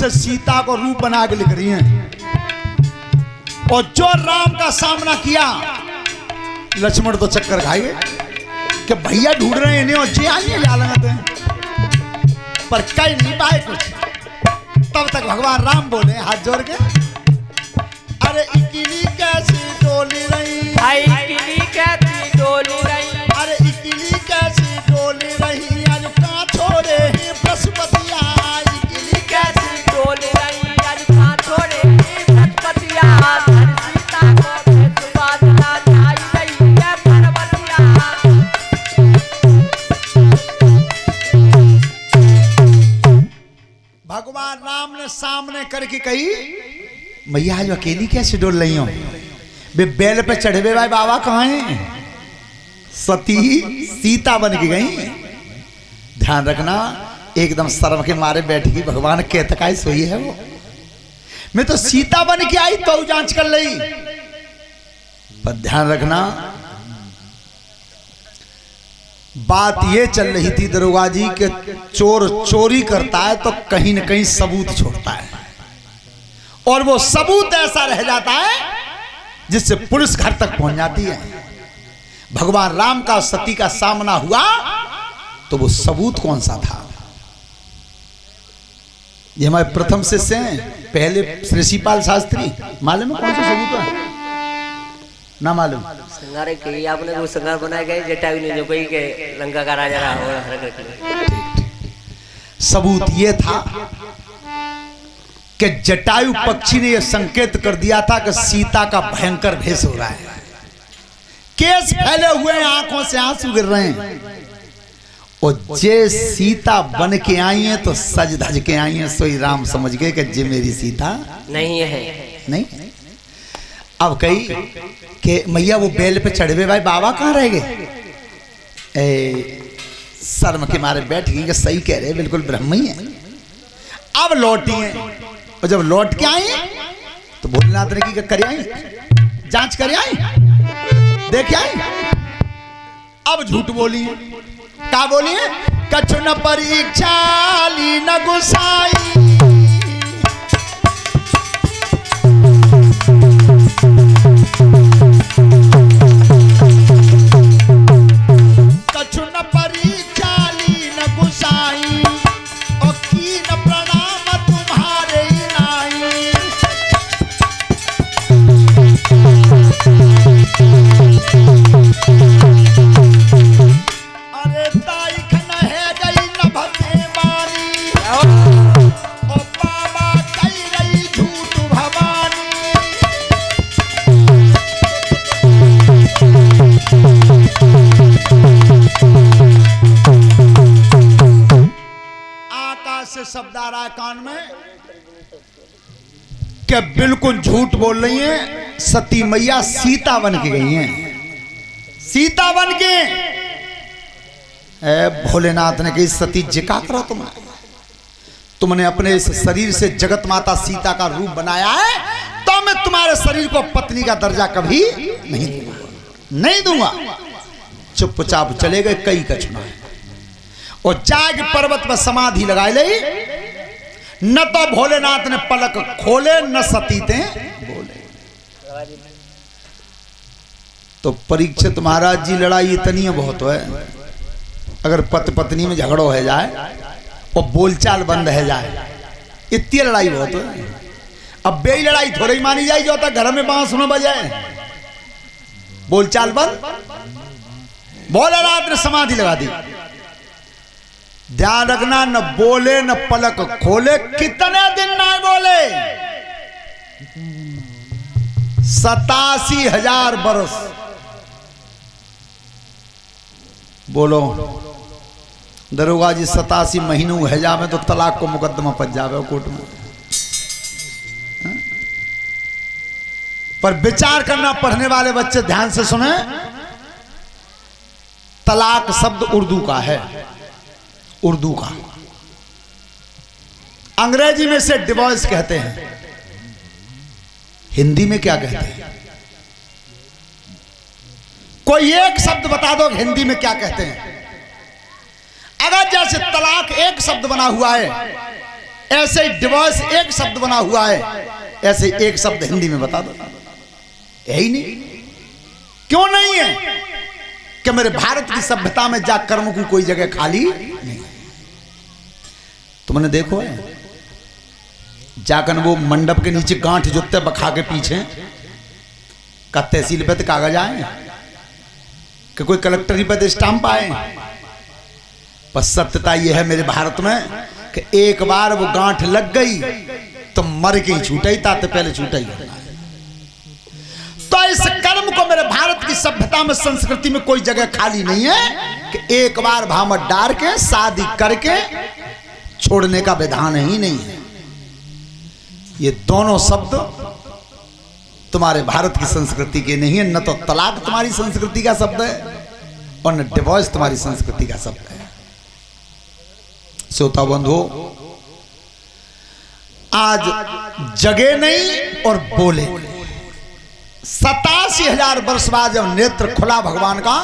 से सीता को रूप बना के लिख रही हैं। और जो राम का सामना किया, लक्ष्मण तो चक्कर खाए कि भैया ढूंढ रहे हैं इन्हें और जी आइए ला लगाते हैं, पर कह नहीं पाए कुछ। तब तक भगवान राम बोले हाथ जोड़ के, अरे इकिली कैसी डोली रही, इकिली कैसी डोली रही, अरे इकिली कैसी डोली रही, आज कहाँ छोड़े ही पशुपतिया, इकिली कैसी डोली रही, आज कहाँ छोड़े ही पशुपतिया, धन सीता को भेषवाला लाई रही है पार्वतिया। भगवान राम ने सामने करके कही, मैया आज अकेली कैसे डोल रही हो, बे बैल पे चढ़े हुए भाई बाबा कहाँ हैं, सती सीता बन के गई। ध्यान रखना, एकदम शर्म के मारे बैठी, भगवान के तकाई सोई है वो, मैं तो सीता बन के आई तो जांच कर ली। पर ध्यान रखना, बात ये चल रही थी दरोगा जी के चोर चोरी करता है तो कहीं न कहीं सबूत छोड़ता है, और वो सबूत ऐसा रह जाता है जिससे पुलिस घर तक पहुंच जाती है। भगवान राम का सती का सामना हुआ तो वो सबूत कौन सा था? ये हमारे प्रथम शिष्य हैं, पहले ऋषिपाल शास्त्री, मालूम है कौन सा सबूत है? ना मालूम? संगार के आपने वो संगार बनाए गए जटायु ने जो कोई के लंका का राजा रहा और हरक सबूत ये था कि जटायु पक्षी ने यह संकेत कर दिया था कि सीता का भयंकर भेष हो रहा है, केस फैले हुए हैं, आंखों से आंसू गिर रहे हैं, और जे सीता बन के आई है तो सज धज के आई है, सोई राम समझ गए कि जे मेरी सीता नहीं है। नहीं। अब कही कि मैया वो बैल पे चढ़े हुए भाई बाबा कहाँ रह गए? शर्म के मारे बैठ गई कि सही कह रहे, बिल्कुल ब्रह्म ही है। अब लौटी है, और जब लौट के आई तो भोलेनाथ ने की कर आई, जांच कर आई, देख आई। अब झूठ बोली है, क्या बोली है? कछु न परीक्षा ली न गुसाई, कछु न परीक्षा ली न गुसाई, और की न प्रणाम तुम्हारे नाई। अरे ताई खन है गई न भते मारी, और बाबा कही रही झूठ भवानी। आकाश से शब्द आ रहा है कान में कि बिल्कुल झूठ बोल रही हैं, सती मैया सीता बन के गई हैं, सीता बन के। भोलेनाथ ने कही, सती जिका करो तुमने अपने इस शरीर से जगत माता सीता का रूप बनाया है, तो मैं तुम्हारे शरीर को पत्नी का दर्जा कभी नहीं दूंगा, नहीं दूंगा। चुपचाप चले गए, कई का चुना है, और जाग पर्वत पर समाधि लगाए ले। न तो भोलेनाथ ने पलक खोले, न सती ते बोले। तो परीक्षित महाराज जी, लड़ाई इतनी बहुत है, अगर पति पत्नी में झगड़ो है जाए और बोलचाल बंद है जाए, इतनी लड़ाई बहुत है। अब बे लड़ाई थोड़ी मानी जाए, जो होता घर में बांस न बजाए, बोलचाल बंद। भोलेनाथ ने समाधि लगा दी। ध्यान रखना, न बोले न पलक खोले, कितने दिन ना बोले? 87,000 बरस। बोलो दरोगा जी, 87 महीनों है जा में तो तलाक को मुकदमा पच जावे कोर्ट में। पर विचार करना, पढ़ने वाले बच्चे ध्यान से सुने, तलाक शब्द उर्दू का है, उर्दू का। अंग्रेजी में से डिवोर्स कहते हैं, हिंदी में क्या कहते हैं? कोई एक शब्द बता दो हिंदी में क्या कहते हैं? अगर जैसे तलाक एक शब्द बना हुआ है ऐसे ही डिवोर्स एक शब्द बना हुआ है, ऐसे एक शब्द हिंदी में बता दो, यही नहीं। क्यों नहीं है? कि मेरे भारत की सभ्यता में जा कर्म की कोई जगह खाली नहीं। तुमने देखो है जाकर वो मंडप के नीचे गांठ जुत्ते बखा के पीछे का तहसील पे तो कागज आए कि कोई कलेक्टरी पे स्टाम्प आए। पर सत्यता यह है मेरे भारत में कि एक बार वो गांठ लग गई तो मर के ही छूटा ही था, तो पहले छूटा ही। तो इस कर्म को मेरे भारत की सभ्यता में संस्कृति में कोई जगह खाली नहीं है कि एक बार भामट डाल के शादी करके छोड़ने का विधान ही नहीं है। ये दोनों शब्द तुम्हारे भारत की संस्कृति के नहीं है। न तो तलाक तुम्हारी संस्कृति का शब्द है और न डिवोर्स तुम्हारी संस्कृति का शब्द है। श्रोता बंधु, आज जगे नहीं और बोले। 87,000 वर्ष बाद जब नेत्र खुला भगवान का,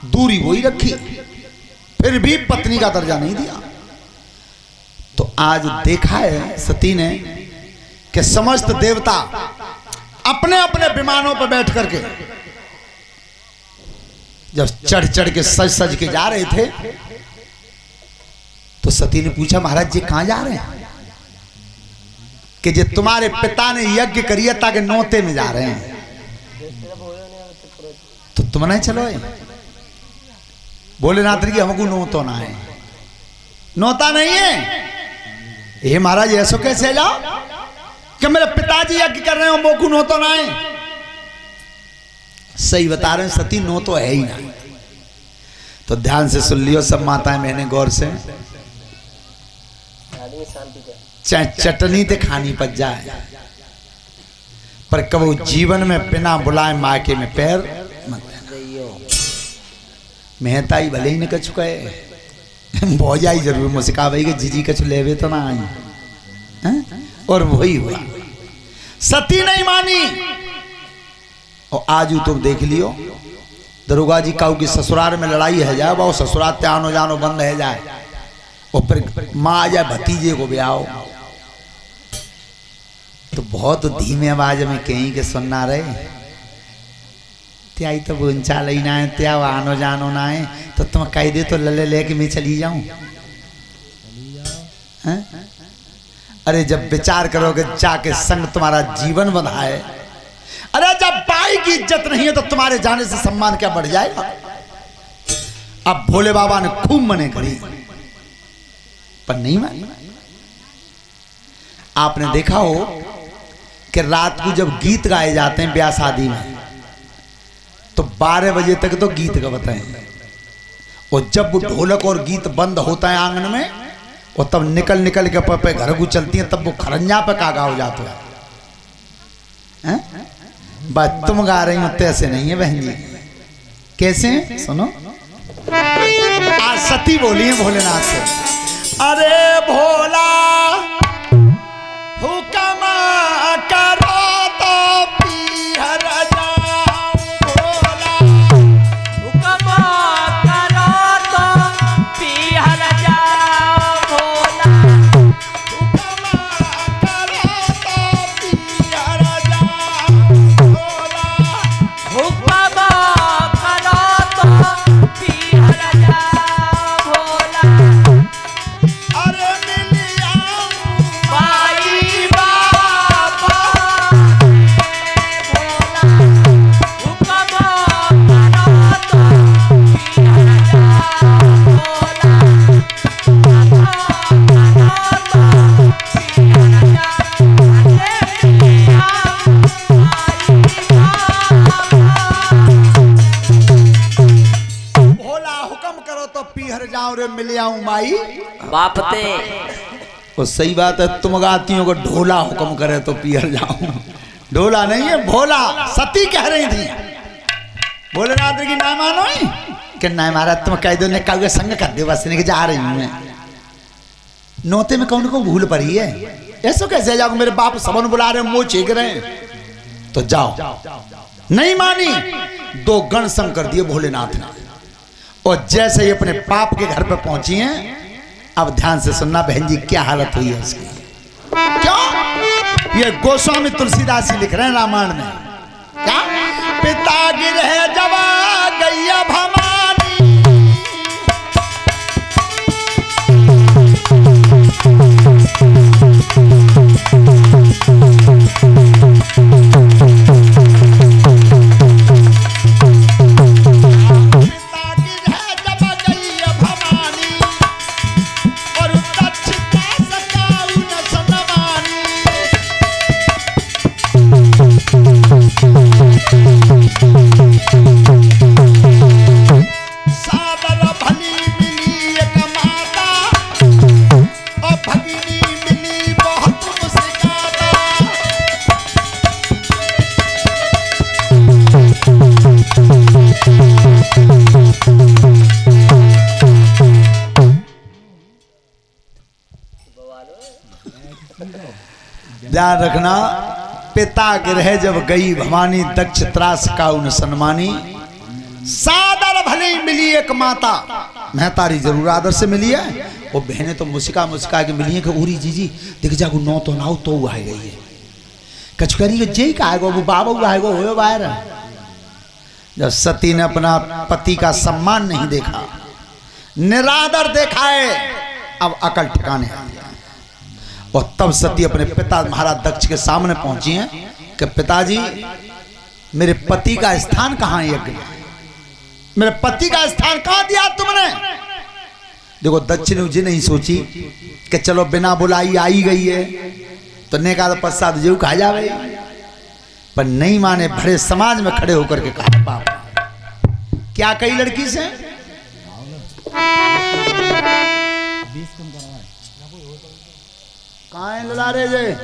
दूरी वही रखी, फिर भी पत्नी का दर्जा नहीं दिया। तो आज देखा है सती ने कि समस्त देवता अपने अपने विमानों पर बैठ करके जब चढ़ चढ़ के सज सज के जा रहे थे, तो सती ने पूछा महाराज जी कहां जा रहे हैं? कि जे तुम्हारे पिता ने यज्ञ करिए ताकि नौते में जा रहे हैं, तो तुम नहीं चलो। भोलेनाथ की हमको नौतो ना है, नौता नहीं है। ये महाराज ऐसो कैसे जाओ कि मेरे पिताजी यज्ञ कर रहे हो, मोकू नौतो ना है। सही बता रहे हैं सती, नो तो है ही ना। तो ध्यान से सुन लियो सब माताएं मैंने गौर से, चाहे चटनी ते खानी पच जाए पर कबो जीवन में बिना बुलाए मायके में पैर मत मेहता ही भले ही न कछु कहे भौजाई जरूर मुस्का भाई कि जीजी कछु लेवे तो ना आई। और वही हुआ, सती नहीं मानी। और आज तुम देख लियो दरोगा जी काऊ की ससुराल में लड़ाई है जाए, वो ससुराल ते आनो जानो बंद है जाए, और फिर माँ आ जाए भतीजे को ब्याहो, तो बहुत धीमे आवाज में कहीं के सुनना रहे त्याई तो बुंचा लेना है, त्या आनो जानो ना है, तो तुम कह दे तो लले लेके मैं चली जाऊं। अरे जब विचार करोगे जाके संग तुम्हारा जीवन बंधा है, अरे जब बाई की इज्जत नहीं है तो तुम्हारे जाने से सम्मान क्या बढ़ जाएगा। अब भोले बाबा ने खूब मने करी पर नहीं मानी। आपने देखा हो कि रात को जब गीत गाए जाते हैं ब्याह शादी में, तो 12 बजे तक तो गीत गाते हैं, और जब वो ढोलक और गीत बंद होता है आंगन में, और तब निकल निकल के पे घर को चलती है, तब वो खरंजा पे कागा हो जाता है। बात तुम गा रही हो तैसे नहीं है बहन जी। कैसे सुनो, आज सती बोली है भोलेनाथ से, अरे भोला हुक्म करो तो पीहर जाऊं, भोला हुक्म करो तो पीहर जाऊं, भोला हुक्म करो तो पीहर जाऊं, भोला हुक्म करो तो पीहर जाऊं, भोला अरे मिल आऊं बाई बाबा भोला हुक्म करो तो पीहर जाऊं, भोला हुक्म करो तो पीहर जाऊं, अरे भोला हुक्म करो तो पीहर जाऊं रे मिल आऊं माई। बाप ते वो सही बात है, तुम गाती हो को ढोला हुक्म करे तो पीहर जाऊं, ढोला नहीं है भोला। सती कह रही थी भोलेनाथ की ना मानो ही कि ना महाराज तुम कह दो ने कल संग कर दे बस नहीं जा रही हूं मैं। नोते में कौन को भूल पड़ी है, ऐसा कैसे जाओ मेरे बाप सबन बुला रहे मुंह चेक रहे हैं तो जाओ। नहीं मानी, 2 गण संग कर दिए भोलेनाथ ने। और जैसे ही अपने बाप के घर पर पहुंची हैं अब ध्यान से सुनना बहन जी, क्या हालत हुई है उसकी। क्यों? ये गोस्वामी तुलसीदास जी लिख रहे हैं रामायण में। क्या? पिता गिरहे जवा गैया भवानी, ध्यान रखना। पिता गिरहे जब गई भवानी, दक्ष त्रास का उन सन्मानी। सादर भले मिली एक माता, महतारी जरूर आदर से मिली है। वो बहने तो मुस्का मुस्का के मिली है कि उरी जीजी दिख जागो नौ तो नाव तो आ गई है। कचकरी के जय का आएगो वो बाबा आएगो हो बाहर। जब सती ने अपना पति का सम्मान नहीं देखा, निरादर देखा है, अब अकल ठिकाने आ गया। और तब सती अपने पिता महाराज दक्ष के सामने पहुंची हैं कि पिताजी, मेरे पति का स्थान कहाँ है यज्ञ में? मेरे पति का स्थान कहाँ दिया तुमने? देखो दक्ष ने मुझे नहीं सोची कि चलो बिना बुलाई आई गई है तो ने कहा पश्चात जीव खा जावे, पर नहीं माने, भरे समाज में खड़े होकर के कहा बाप क्या कही लड़की से? कहाँ है लला रे जे?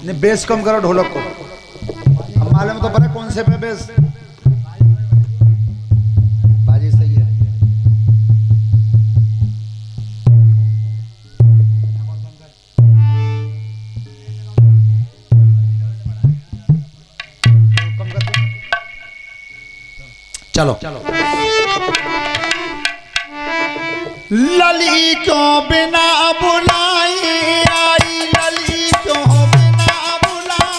ने बेस कम करो ढोलक को। अब मालूम तो पता कौन से पे बेस? बाजी सही है। चलो लली क्यों बिना बुलाई आई, लली क्यों बिना बुलाई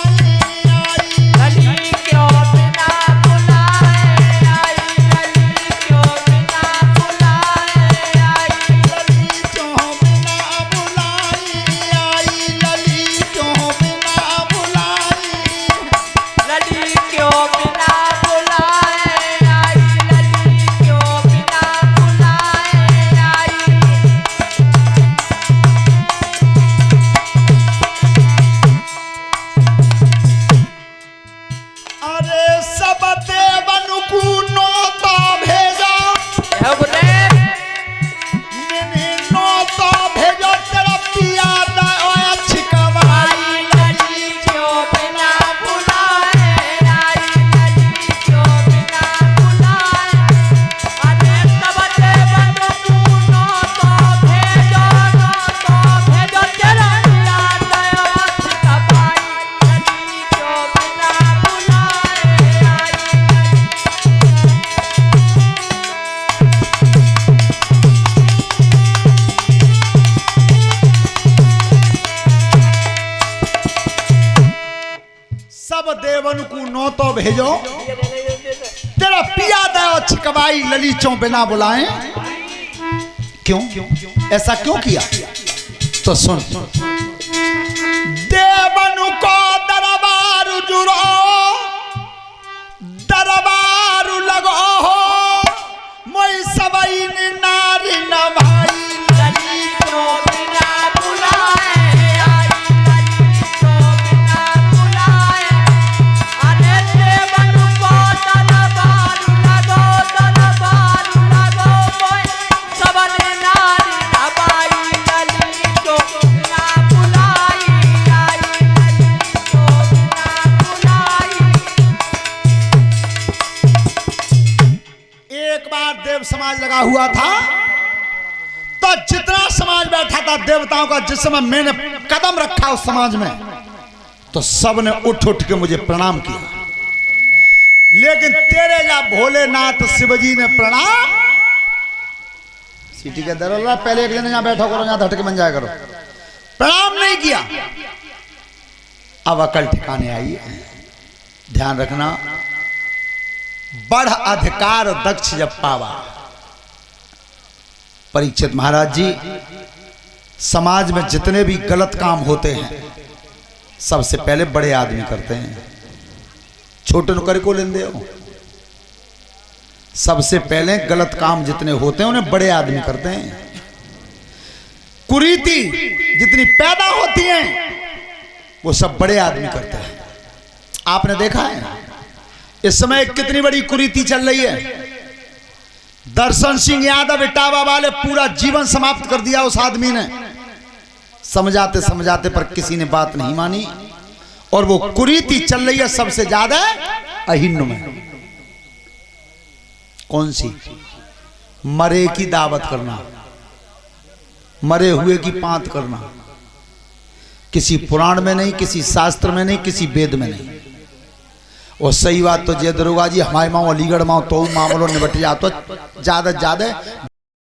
आई, लली क्यों बिना बुलाए आई, लली क्यों बिना बुलाए आई, लली क्यों बिना बुलाई आई, लली क्यों बिना बुलाई, लली क्यों बिना बुलाए आई, लली क्यों बिना बुलाए आई। अरे सब देवन को नौता भेजा, देवदेव मैंने नौता भेजा, तेरा पिया दया छिकवाई, लली क्यों बिना बुलाए आई, लली क्यों बिना बुलाए। अरे सब देवन को नौता भेजो, नौता भेजो, तेरा पिया दया छिकवाई, लली क्यों बिना बुलाए आई। सब देवन को नौतो भेजो, तेरा पिया दया छिकवाई, ललीचों बिना बुलाए। क्यों? ऐसा क्यों किया? तो सुन। देवन को दरबार जुड़ो, दरबार लगो हो, मोई सबई नारी न भाई, लली क्यों बिना बुलाए आई, लली क्यों बिना बुलाए। अरे देवन को दरबार लगो, दरबार लगो, मोय सबन नारी न बाई, लली क्यों बिना बुलाई आई, लली क्यों बिना बुलाई। एक बार देव समाज लगा हुआ था, तो जितना समाज बैठा था देवताओं का, जिस समय मैंने कदम रखा उस समाज में, तो सब ने उठ उठ के मुझे प्रणाम किया। लेकिन तेरे या भोलेनाथ शिवजी ने प्रणाम सीटी के दर पहले एक दिन यहाँ बैठो करो, यहाँ धटके बन जाया करो। प्रणाम नहीं किया, अब अकल ठिकाने आई है। ध्यान रखना, बढ़ अधिकार दक्ष जब पावा। परीक्षित महाराज जी, समाज में जितने भी गलत काम होते हैं सबसे पहले बड़े आदमी करते हैं, छोटे नुकर को लेंदे हो। सबसे पहले गलत काम जितने होते हैं उन्हें बड़े आदमी करते हैं। कुरीति जितनी पैदा होती हैं वो सब बड़े आदमी करते हैं। आपने देखा है इस समय कितनी बड़ी कुरीति चल रही है। दर्शन सिंह यादव इटावा वाले पूरा जीवन समाप्त कर दिया उस आदमी ने, समझाते समझाते पर किसी ने बात नहीं मानी। और वो कुरीति चल रही है सबसे ज्यादा अहिन्न में। कौन सी? मरे की दावत करना, मरे हुए की पांत करना। किसी पुराण में नहीं, किसी शास्त्र में नहीं, किसी वेद में नहीं। और सही बात तो जय दरोगा जी, हमारे माओ अलीगढ़ माओ तो मामलों निपट जातो ज्यादा